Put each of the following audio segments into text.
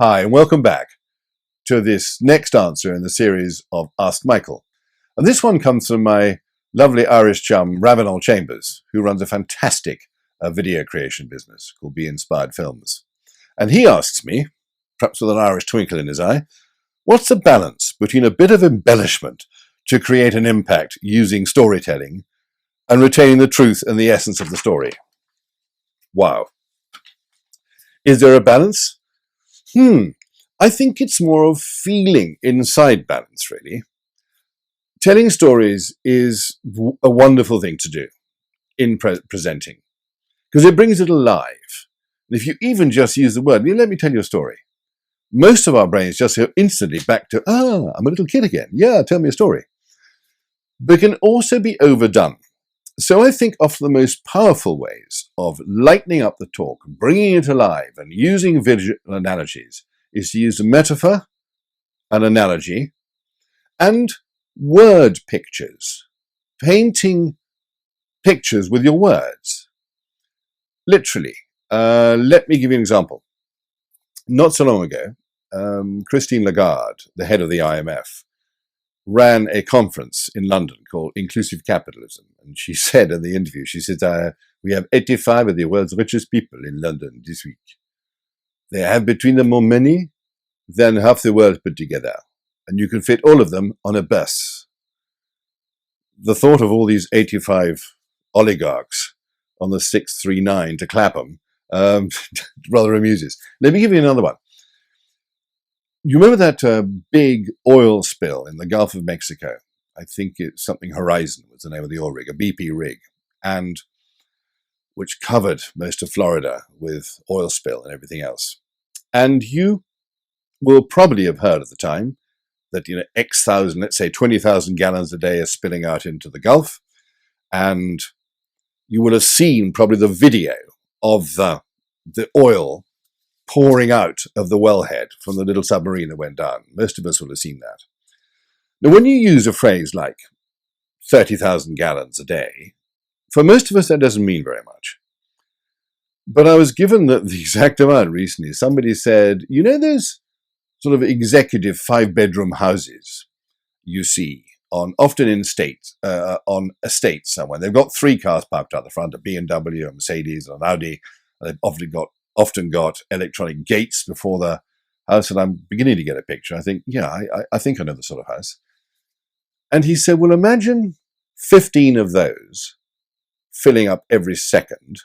Hi, and welcome back to this next answer in the series of Ask Michael. And this one comes from my lovely Irish chum, Ravenel Chambers, who runs a fantastic video creation business called Be Inspired Films. And he asks me, perhaps with an Irish twinkle in his eye, what's the balance between a bit of embellishment to create an impact using storytelling and retaining the truth and the essence of the story? Wow. Is there a balance? I think it's more of feeling inside balance, really. Telling stories is a wonderful thing to do in presenting because it brings it alive. And if you even just use the word, let me tell you a story. Most of our brains just go instantly back to, I'm a little kid again. Yeah, tell me a story. But it can also be overdone. So I think often the most powerful ways of lightening up the talk, bringing it alive, and using visual analogies is to use a metaphor, an analogy, and word pictures. Painting pictures with your words. Literally. Let me give you an example. Not so long ago, Christine Lagarde, the head of the IMF, ran a conference in London called Inclusive Capitalism. And she said in the interview, she said, we have 85 of the world's richest people in London this week. They have between them more money than half the world put together. And you can fit all of them on a bus. The thought of all these 85 oligarchs on the 639 to Clapham rather amuses. Let me give you another one. You remember that big oil spill in the Gulf of Mexico? I think it's something Horizon was the name of the oil rig, a BP rig, and which covered most of Florida with oil spill and everything else. And you will probably have heard at the time that, X thousand, let's say 20,000 gallons a day are spilling out into the Gulf. And you will have seen probably the video of the oil pouring out of the wellhead from the little submarine that went down. Most of us will have seen that. Now, when you use a phrase like 30,000 gallons a day, for most of us that doesn't mean very much. But I was given the exact amount recently. Somebody said, those sort of executive 5-bedroom houses you see often in on estates somewhere. They've got 3 cars parked out the front, a BMW, a Mercedes, and an Audi. And they've often got electronic gates before the house, and I'm beginning to get a picture. I think, I think I know the sort of house. And he said, well, imagine 15 of those filling up every second.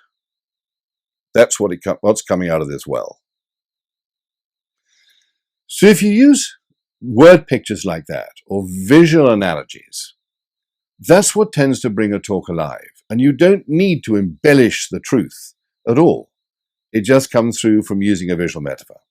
That's what's coming out of this well. So if you use word pictures like that, or visual analogies, that's what tends to bring a talk alive. And you don't need to embellish the truth at all. It just comes through from using a visual metaphor.